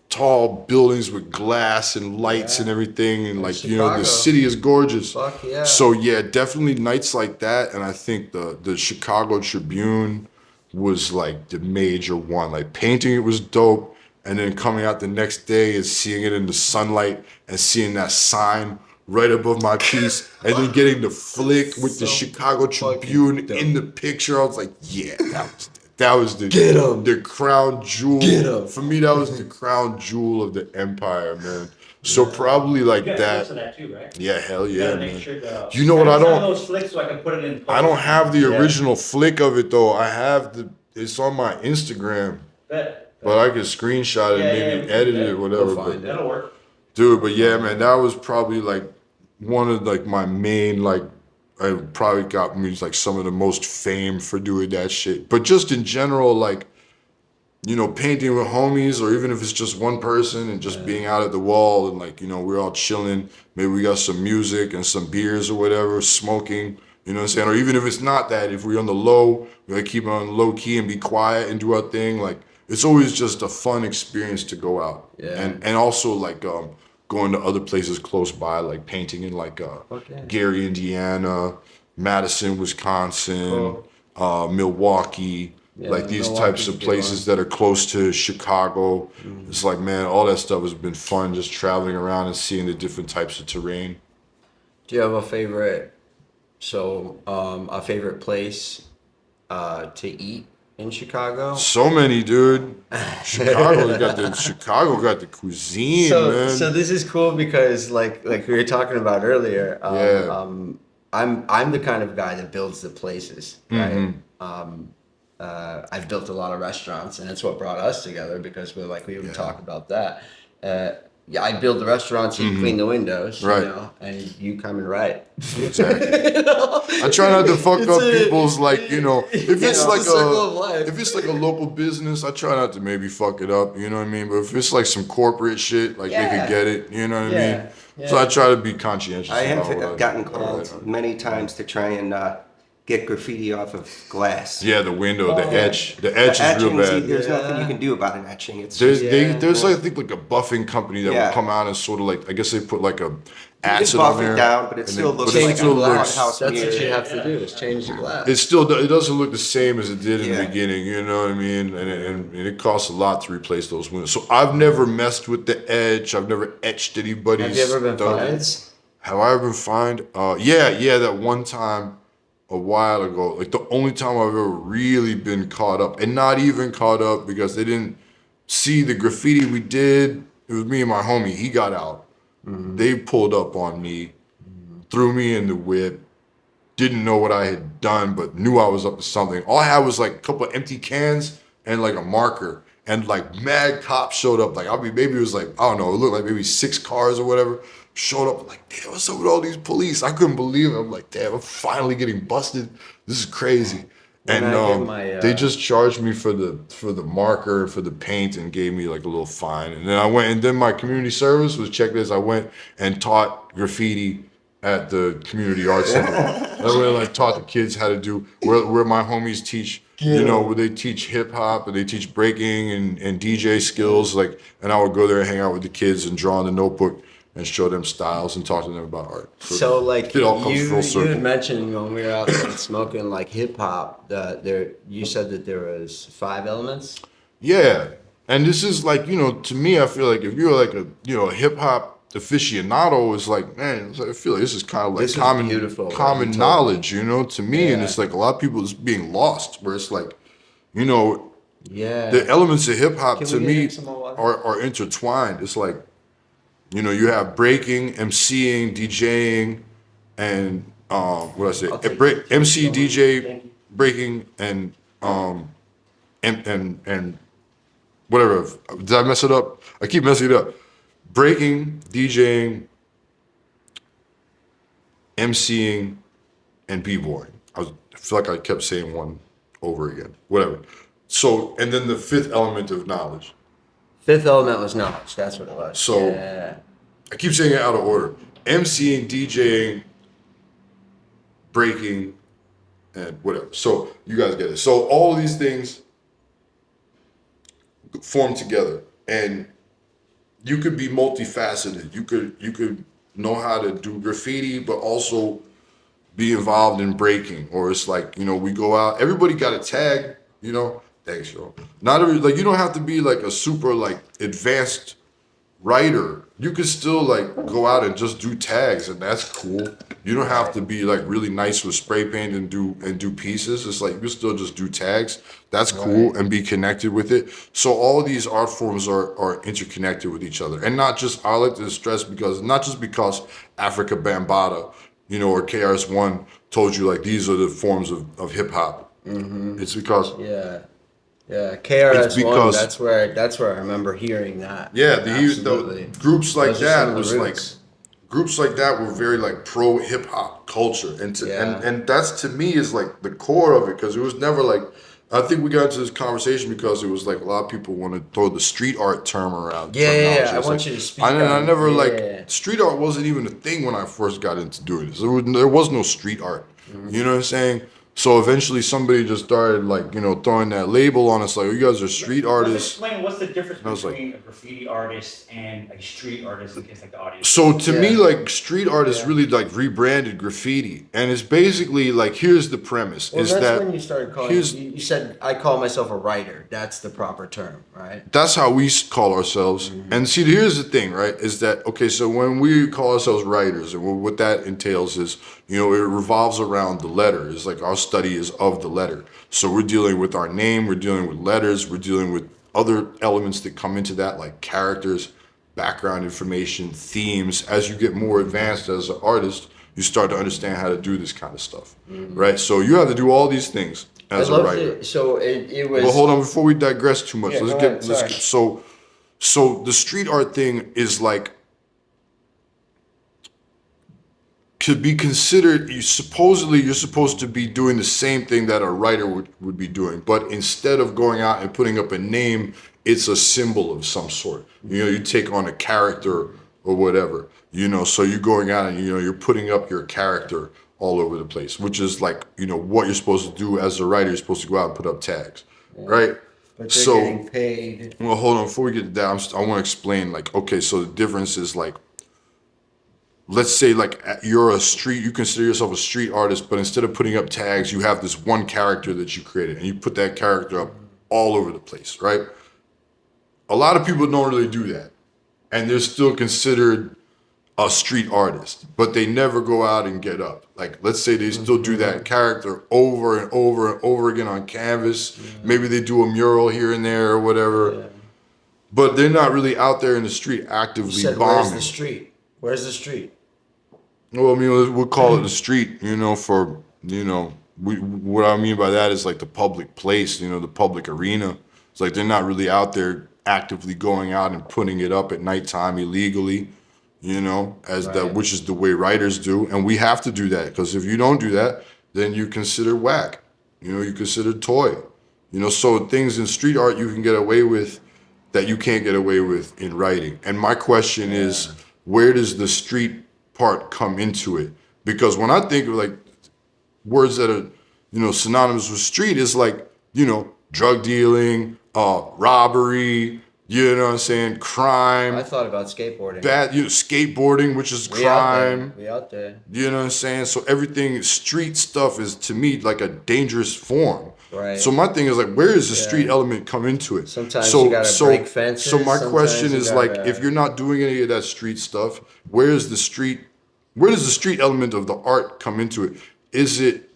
tall buildings with glass and lights and Yeah. everything, and In like the Chicago. city is gorgeous. Fuck yeah. So yeah, definitely nights like that, and I think the Chicago Tribune was like the major one. Like painting it was dope, and then coming out the next day and seeing it in the sunlight and seeing that sign right above my piece, and then getting the flick with the Chicago Tribune in the picture. I was like, yeah, that was the Get 'em. the crown jewel. Get 'em. For me, that was the crown jewel of the empire, man. So probably like You got that. flicks of that too, right? Yeah, hell You yeah, gotta make man. sure the. You know what I Send me some don't- of those flicks so I can put it in. I don't have the Yeah. original flick of it though. I have it's on my Instagram, Bet. but I could screenshot it, Yeah, and yeah, maybe we can edit do it that. or whatever. We'll But find it. That'll work. dude, but yeah, man, that was probably like one of like my main like I probably got me like some of the most fame for doing that shit. But just in general, like, you know, painting with homies, or even if it's just one person and just being out at the wall and like, you know, we're all chilling, maybe we got some music and some beers or whatever, smoking, you know what I'm saying? Or even if it's not that, if we're on the low, we like keep it on low key and be quiet and do our thing. Like, it's always just a fun experience to go out. Yeah. And also like going to other places close by, like painting in like Okay. Gary, Indiana, Madison, Wisconsin, Cool. Milwaukee, Yeah, like these types Milwaukee's a of good places that are close to Chicago. It's like, man, all that stuff has been fun, just traveling around and seeing the different types of terrain. Do you have a favorite? So, a favorite place to eat in Chicago? So many, dude. Chicago got the cuisine, man. So this is cool because like we were talking about earlier. Yeah. I'm the kind of guy that builds the places, right? Mm-hmm. I've built a lot of restaurants, and it's what brought us together because we would Yeah. talk about that. Yeah, I build the restaurants, you clean the windows, Right. you know, and you come and write. Exactly. You know? I try not to fuck It's up a- people's like, you know, if you it's know, like it's a circle of life. if it's like a local business, I try not to maybe fuck it up, you know what I mean? But if it's like some corporate shit, like they Yeah. could get it, you know what I Yeah, mean? So yeah. I try to be conscientious. I about what have gotten what I write called on. many times to try and get graffiti off of glass. Yeah, the window, the edge The is real etchings, bad. there's nothing you Yeah. can do about an etching. It's There's Yeah. there's like I think like a buffing company that Yeah. will come out and sort of like I guess they put like a you can acid buff on there. it down, but it and still then- looks but it like still a looks- house That's mirror. what you have to do is change the glass. It still it doesn't look the same as it did in the Yeah. beginning, you know what I mean? And it costs a lot to replace those windows. So I've never messed with the edge. I've never etched anybody's Have you ever been stuff. fined? Have I ever been fined? Yeah, that one time a while ago. Like the only time I've ever really been caught up, and not even caught up because they didn't see the graffiti we did. It was me and my homie. He got out. They pulled up on me, threw me in the whip. Didn't know what I had done, but knew I was up to something. All I had was like a couple of empty cans and like a marker, and like mad cops showed up. Like maybe it was like I don't know. It looked like maybe 6 cars or whatever showed up. Like damn, what's up with all these police? I couldn't believe it. I'm like damn, I'm finally getting busted. This is crazy. When And I get my, they just charged me for the marker, for the paint, and gave me like a little fine. And then I went, and then my community service was check this. I went and taught graffiti at the community arts center. I went and like taught the kids how to do where my homies teach. You know, where they teach hip hop and they teach breaking and DJ skills. Like, and I would go there and hang out with the kids and draw in the notebook and show them styles and talk to them about art. So like it all comes you full circle. had mentioned when we were out there smoking like hip hop that you said that there was 5 elements. Yeah, and this is like, you know, to me, I feel like if you're like a hip hop aficionado, it's like, man, I feel like this is kind of like This is beautiful, what you common told knowledge, you know, to me, and Yeah. it's like a lot of people is being lost. Where it's like, you know, Yeah. the elements of hip hop Can to we me get some more water? are intertwined. It's like, you know, you have breaking, MCing, DJing, and what I say, I'll take MC, Thank DJ, you. breaking, and and whatever. Did I mess it up? I keep messing it up. Breaking, DJing, MCing, and b-boying. I feel like I kept saying one over again. Whatever. So, and then the 5th element of knowledge. 5th element was knowledge. That's what it was. So- yeah. I keep saying it out of order. MCing, DJing, breaking, and whatever. So you guys get it. So all of these things form together, and you could be multifaceted. You could know how to do graffiti, but also be involved in breaking. Or it's like, you know, we go out. Everybody got a tag. You know, Thanks, yo. Not every like you don't have to be like a super like advanced writer. You could still like go out and just do tags, and that's cool. You don't have to be like really nice with spray paint and do pieces. It's like you can still just do tags. That's cool Right. and be connected with it. So all these art forms are interconnected with each other, and not just. I like to stress because not just because Africa Bambaataa, or KRS-One told you like these are the forms of hip hop. It's because Yeah. Yeah, it's KRS-One. because That's where I remember hearing that. yeah, Absolutely. the groups like Those are some that of the was like roots. groups like that were very like pro hip hop culture, Yeah. and that's to me is like the core of it because it was never like I think we got into this conversation because it was like a lot of people want to throw the street art term around Yeah, yeah, terminology. yeah. I It's want like, you to speak I on. never Yeah. like street art wasn't even a thing when I first got into doing this. There was no street art. You know what I'm saying? So eventually somebody just started like throwing that label on us like, oh, you guys are street Let's artists. explain what's the difference And I was like, between a graffiti artist and a street artist in case like the audience. so to me, Yeah. like street art is Yeah. really like rebranded graffiti, and it's basically like here's the premise: Well, is that's that when you started calling. here's You said I call myself a writer. That's the proper term, right? that's how we call ourselves. And see, here's the thing, right? Is that okay? So when we call ourselves writers, and what that entails is, it revolves around the letter. It's like our study is of the letter. So we're dealing with our name, we're dealing with letters, we're dealing with other elements that come into that, like characters, background information, themes. As you get more advanced as an artist, you start to understand how to do this kind of stuff, right? So you have to do all these things as I a loved writer. it. So it was. But hold on, before we digress too much, Yeah, let's go get ahead, let's sorry. get so the street art thing is like could be considered you're supposed to be doing the same thing that a writer would be doing, but instead of going out and putting up a name, it's a symbol of some sort. You take on a character or whatever. So you're going out and you're putting up your character all over the place, which is like what you're supposed to do as a writer. You're supposed to go out and put up tags, right? But they're So getting paid. well, hold on. Before we get to that, I want to explain. Like, okay, so the difference is like, let's say like you consider yourself a street artist, but instead of putting up tags, you have this one character that you created, and you put that character up all over the place, right? A lot of people don't really do that, and they're still considered a street artist, but they never go out and get up. Like, let's say they still do that character over and over and over again on canvas. Maybe they do a mural here and there or whatever, but they're not really out there in the street You actively said, bombing. "Where's the street? Where's the street?" Well, I mean, we'll call it the street, for, what I mean by that is like the public place, the public arena. It's like they're not really out there actively going out and putting it up at nighttime illegally, Right. which is the way writers do. And we have to do that because if you don't do that, then you consider whack, you consider toy, so things in street art you can get away with that you can't get away with in writing. And my question is, where does the street part come into it? Because when I think of like words that are, synonymous with street, is like, drug dealing, robbery, what I'm saying, I crime, thought about skateboarding. bad, skateboarding, which is We out there. crime. We out there. You know what I'm saying? So everything street stuff is to me like a dangerous form. Right. So my thing is like, where does the street Yeah. element come into it? Sometimes you gotta break fences, So my sometimes question you is like, gotta- if you're not doing any of that street stuff, where does the street element of the art come into it? Is it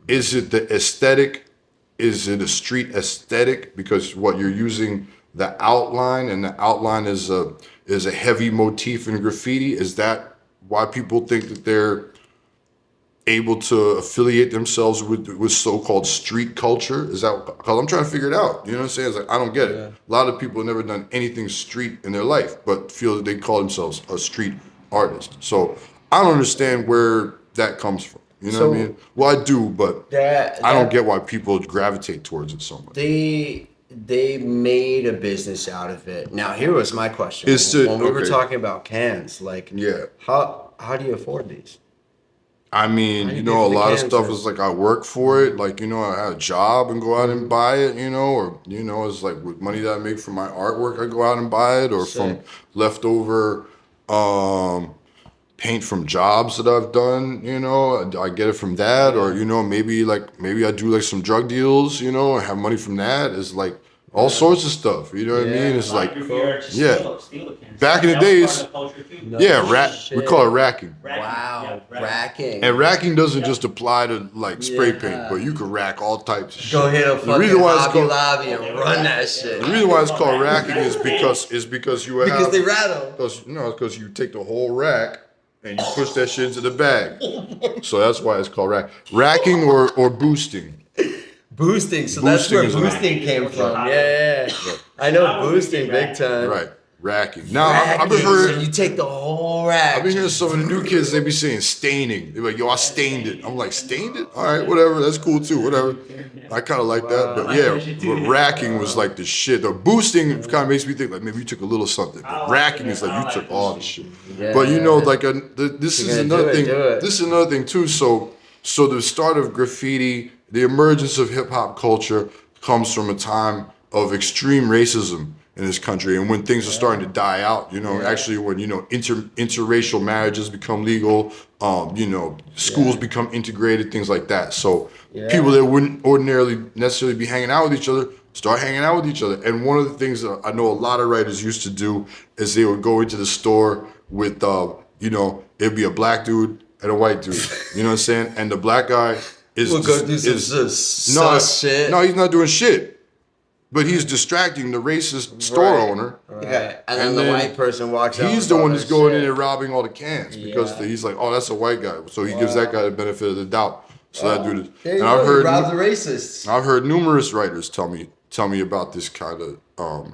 the aesthetic? Is it a street aesthetic? Because what you're using the outline, and the outline is a heavy motif in graffiti. Is that why people think that they're able to affiliate themselves with so-called street culture? Is that because I'm trying to figure it out? You know what I'm saying? It's like I don't get it. A lot of people have never done anything street in their life, but feel that they call themselves a street artist. So I don't understand where that comes from. You know what I So- mean? Well, I do, but That I don't get why people gravitate towards it so much. They made a business out of it. Now here was my question. Is it- when we were okay. talking about cans, like Yeah. how do you afford these? I mean, How do you a pay for the lot of cans stuff or- is like I work for it. Like, I have a job and go out and buy it, or, it's like with money that I make from my artwork, I go out and buy it, or from Sick. leftover paint from jobs that I've done, you know, I get it from that, or, you know, maybe I do like some drug deals, you know, and have money from that. It's like all sorts of stuff, you know what I Yeah. mean? It's like, Steal the cans. Back in the That was days- part of the culture too. No yeah, we shit. call it racking. Wow, Yeah, racking. And racking doesn't Yeah. just apply to like spray Yeah. paint, but you can rack all types of shit. Go hit a The fucking reason why it's Hobby called- Lobby and run that shit. The reason why it's called racking is because you have Because they rattle. because you take the whole rack and you push that shit into the bag. So that's why it's called racking or boosting. Boosting, so that's where Boosting is boosting came from. Chicago. Yeah. I know That would be boosting big time. Right, racking. Now I've Racking, been so hearing you take the whole rack. I've been hearing some of the new kids, they be saying staining. They're like, yo, I stained it. I'm like, stained it? All right, whatever. That's cool too, whatever. I kind of like that. But yeah, but racking was like the shit. The boosting kind of makes me think like maybe you took a little something. But racking is like you took all the shit. Yeah. But you know, like this You're is gonna another do it, thing. do it. This is another thing too. So the start of graffiti, the emergence of hip hop culture comes from a time of extreme racism in this country, and when things are starting to die out, you know, actually when, you know, interracial marriages become legal, you know, schools become integrated, things like that. So people that wouldn't ordinarily necessarily be hanging out with each other start hanging out with each other. And one of the things that I know a lot of writers used to do is they would go into the store with, you know, it'd be a black dude and a white dude. You know what I'm saying? And the black guy is We'll go do some sus shit. No, he's not doing shit. But he's distracting the racist store owner. Okay. And then And the then white person walks out. He's with the all one their that's going shit. in and robbing all the cans because Yeah. he's like, oh, that's a white guy. So he gives that guy the benefit of the doubt. So that dude is. There you And go. I've heard rob the racists. I've heard numerous writers tell me about this kind of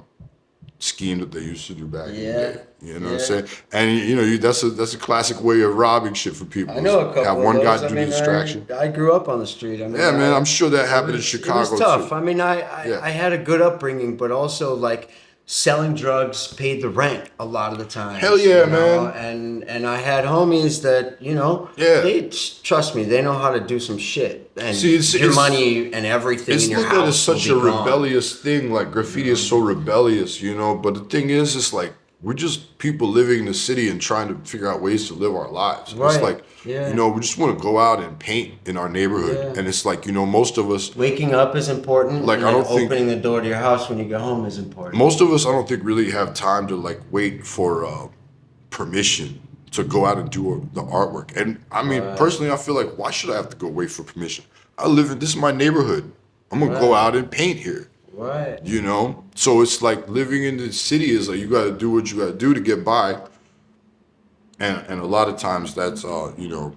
scheme that they used to do back in the day. You know what I'm saying? And you know, that's a classic way of robbing shit for people. I know a couple Have of one those. guy I do mean, the distraction. I grew up on the street. I mean, Yeah, man, I'm sure that happened in Chicago It was tough. too. I mean, Yeah. I had a good upbringing, but also like selling drugs paid the rent a lot of the time. Hell yeah, man. And I had homies that, you know, they trust me, they know how to do some shit. And See, your money and everything It's in your looked at as house such will a be gone. rebellious thing. Like graffiti is so rebellious, you know. But the thing is, it's like we're just people living in the city and trying to figure out ways to live our lives. Right. It's like, Yeah. you know, we just want to go out and paint in our neighborhood, Yeah. and it's like, you know, most of us, Waking up is important. Like, and I then don't think- opening the door to your house when you get home is important. most of us, I don't think really have time to like wait for permission to go out and do the artwork. And I mean, personally, I feel like why should I have to go wait for permission? This is my neighborhood. I'm gonna go out and paint here. Right. You know, so it's like living in the city is like you got to do what you got to do to get by, and a lot of times that's you know,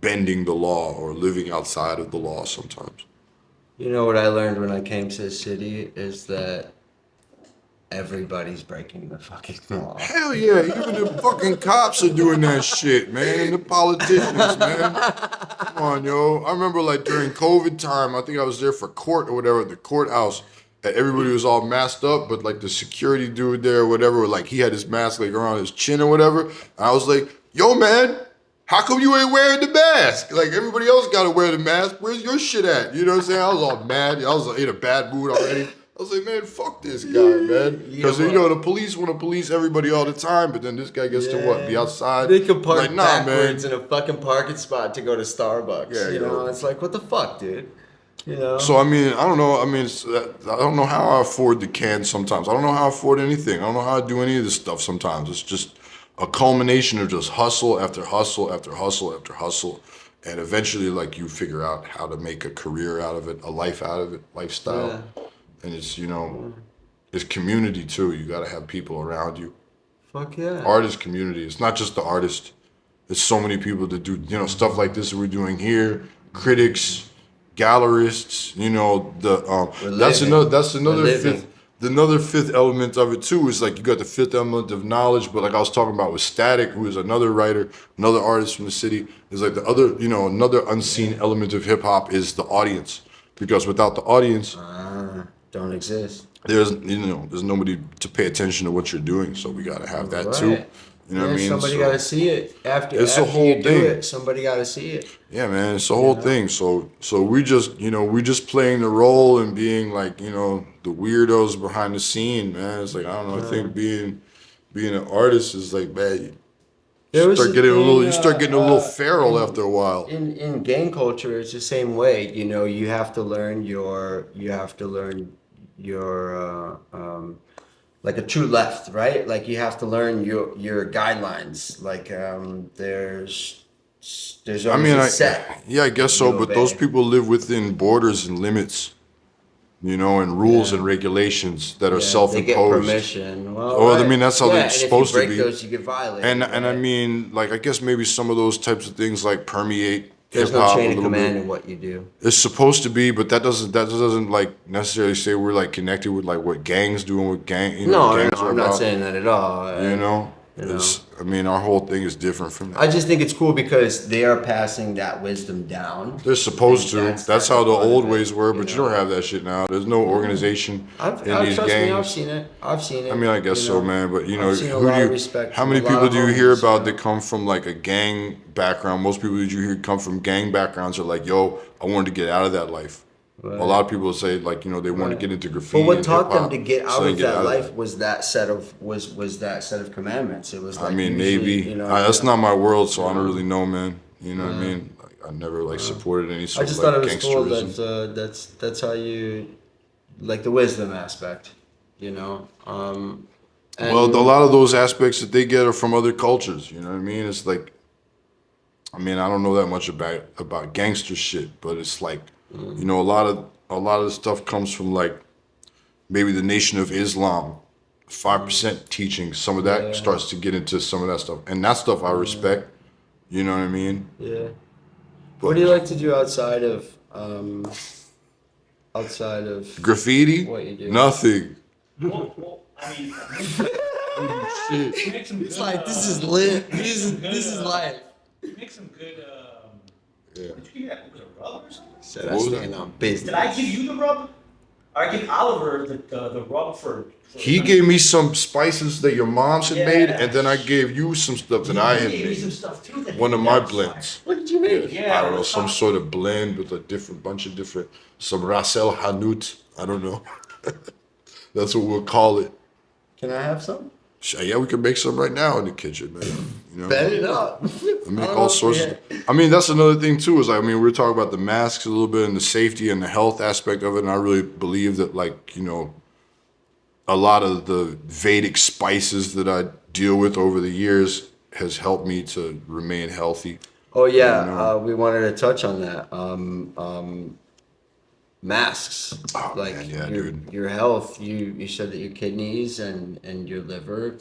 bending the law or living outside of the law sometimes. You know what I learned when I came to the city is that everybody's breaking the fucking law. Hell yeah, even the fucking cops are doing that shit, man, and the politicians, man. Come on, yo. I remember like during COVID time, I think I was there for court or whatever, the courthouse. And everybody was all masked up, but like the security dude there or whatever, like he had his mask like around his chin or whatever. And I was like, yo, man, how come you ain't wearing the mask? Like everybody else got to wear the mask. Where's your shit at? You know what I'm saying? I was all mad. I was like, in a bad mood already. I was like, man, fuck this guy, man. Because, you know, the police want to police everybody all the time, but then this guy gets to what? Be outside? They can park like, nah, man. backwards in a fucking parking spot to go to Starbucks. Yeah, you know, yo. it's like, what the fuck, dude? You know? So, I mean, I don't know. I mean, I don't know how I afford the cans sometimes. I don't know how I afford anything. I don't know how I do any of this stuff sometimes. It's just a culmination of just hustle after hustle after hustle after hustle. And eventually, like, you figure out how to make a career out of it, a life out of it, lifestyle. Yeah. And it's, you know, it's community, too. You got to have people around you. Fuck yeah. Art is community. It's not just the artist. It's so many people that do, you know, stuff like this that we're doing here. Critics, gallerists, you know, that's another fifth element of it too, is like you got the fifth element of knowledge, but like I was talking about with Static, who is another writer, another artist from the city, is like the other, you know, another unseen element of hip hop is the audience. Because without the audience, Don't exist. there's nobody to pay attention to what you're doing. So we gotta have that too. Right. You know what I mean? Somebody So- got to see it after. It's a after whole you do thing. it, somebody got to see it. Yeah, man, it's the whole thing. So we just, you know, we just playing the role and being like, you know, the weirdos behind the scene, man. It's like, I don't know, I think being an artist is like, man, There was a thing, You start getting a little feral after a while. in gang culture. It's the same way. You know, you have to learn your like a true left, right? Like you have to learn your guidelines. Like there's I always mean, a set. yeah, I guess so, You but those obey. people live within borders and limits, you know, and rules Yeah. and regulations that are Yeah, they get self-imposed. permission. Well, Oh, I right. mean, that's how Yeah, they're and if you supposed to break be. those, you get violated. And I Right? mean, like, I guess maybe some of those types of things like permeate There's hip no hop a chain of little command bit. in what you do. It's supposed to be, but that doesn't like necessarily say we're like connected with like what gangs do and what No, no, gangs no, are I'm not about. saying that at all. You know, You know. I mean, our whole thing is different from I that. just think it's cool because they are passing that wisdom down. They're supposed And to. That's how a the part of old it, ways were, but you know. don't have that shit now. There's no organization in these Trust me, I've gangs. seen it. I've seen it. I mean, I guess you so, know. man. But you know, I've seen a who lot do of you? respect How from many a lot people of do you hear homies, about you that know? come from like a gang background? Most people that you hear come from gang backgrounds are like, "Yo, I wanted to get out of that life." Right. A lot of people say like, you know, they want to Right. get into graffiti But what and hip taught them hop, to get so out they of get that out of life that. was that set of commandments. It was I like mean, usually, maybe you know, that's not my world, so I don't Yeah. really know, man. You know what I Yeah. mean? Like, I never like supported any I sort of just thought it like was cool gangsterism. that that's how you like the wisdom aspect, you know. Well, a And lot of those aspects that they get are from other cultures. You know what I mean? It's like, I mean, I don't know that much about gangster shit, but it's like, you know, a lot of the stuff comes from like maybe the Nation of Islam, 5% teaching. Some of that Yeah. starts to get into some of that stuff, and that stuff I respect. You know what I mean? yeah. What But do you like to do outside of graffiti, what you do? nothing. Well, I mean, Shit. you make some good. It's like this is lit. This is life. You make some good. Yeah. Did you give that? Was it rub or something? Said What I was stand it? on Did business. I give you the rub? Or I give Oliver the rub for He gave me some spices that your moms had made, Yeah. and then I gave you some stuff that I had gave me some made. stuff too. One of my blends. What did you make? Yeah, I don't know, it was some something. sort of blend with a different bunch of different, some Rasel Hanout. I don't know. That's what we'll call it. Can I have some? Yeah, we can make some right now in the kitchen, man. You know, Bet it up. I make all sorts of. I mean, that's another thing too. Is like, I mean, we were talking about the masks a little bit and the safety and the health aspect of it, and I really believe that, like, you know, a lot of the Vedic spices that I deal with over the years has helped me to remain healthy. Oh yeah, You know. we wanted to touch on that. Masks, Oh, like man, yeah, your dude. your health. You said that your kidneys and your liver.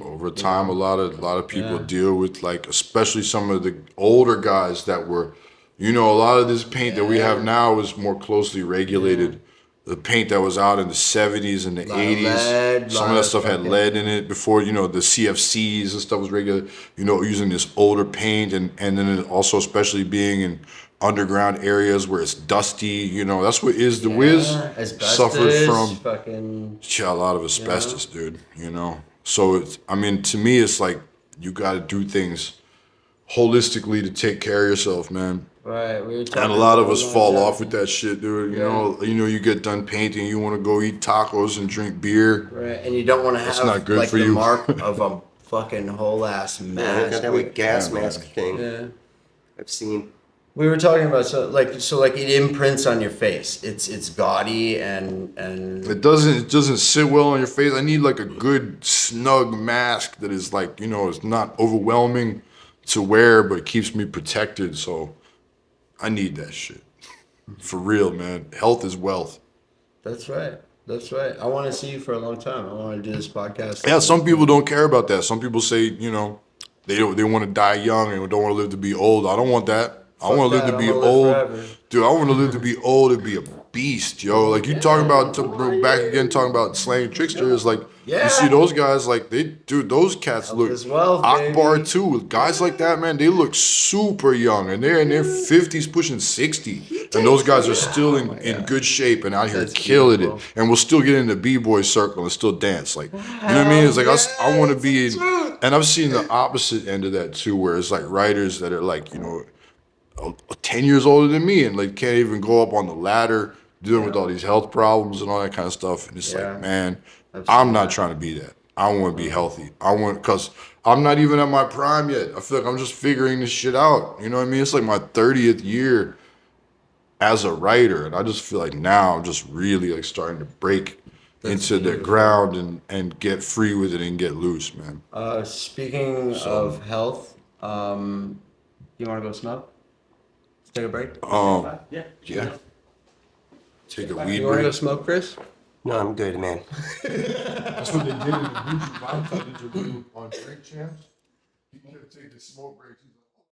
Over time, a lot of people Yeah. deal with, like, especially some of the older guys that were, you know, a lot of this paint that we have Yeah. now is more closely regulated. The paint that was out in the 70s and the Lot of 80s, lead, some lot of that of stuff had fucking- lead in it before, you know, the CFCs and stuff was regular, you know, using this older paint, and then it also especially being in underground areas where it's dusty, you know, that's what Is the Wiz suffered asbestos, from. fucking. Yeah, a lot of asbestos, dude, you know. So it's, I mean, to me, it's like you got to do things holistically to take care of yourself, man. Right, we were talking And a lot of about us fall off longevity. with that shit, dude. Yeah. You know, you get done painting, you want to go eat tacos and drink beer. Right, and you don't want to That's have not good like for the you. mark of a fucking whole ass Yeah, they mask. got that like gas Yeah, mask thing. Yeah. I've seen. We were talking about so like it imprints on your face. It's gaudy and It doesn't sit well on your face. I need like a good snug mask that is like, you know, it's not overwhelming to wear, but it keeps me protected. So I need that shit. For real, man. Health is wealth. that's right. That's right. I want to see you for a long time. I want to do this podcast. Yeah, some people don't care about that. Some people say, you know, they want to die young and don't want to live to be old. I don't want that. I Fuck want to live that. to I be wanna live old. forever. Dude, I want to live to be old and be a beast, yo. Like you talking about, to bring back again, talking about slaying tricksters. Like, Yeah. you see those guys, like, those cats look, as well, Akbar baby. too. Guys like that, man, they look super young and they're in their 50s pushing 60. And those guys are still in good shape and out here That's killing beautiful. it. And we'll still get in the B-boy circle and still dance. Like, you know what I mean? It's like, I want to be in, and I've seen the opposite end of that too, where it's like writers that are like, you know, 10 years older than me and like can't even go up on the ladder, dealing with all these health problems and all that kind of stuff. And it's Yeah. like, man, I've I'm seen not that. trying to be that. I want to be healthy. I want, because I'm not even at my prime yet. I feel like I'm just figuring this shit out. You know what I mean? It's like my 30th year as a writer, and I just feel like now I'm just really like starting to break into the ground and get free with it and get loose, man. Speaking of health, you want to go smoke? Let's take a break. Yeah. Yeah. Take a weed You want to go break. smoke, Chris? No, I'm good, man. That's what they did in the Gucci vibes. I did on Drink Champs. He kept taking smoke breaks. He's like,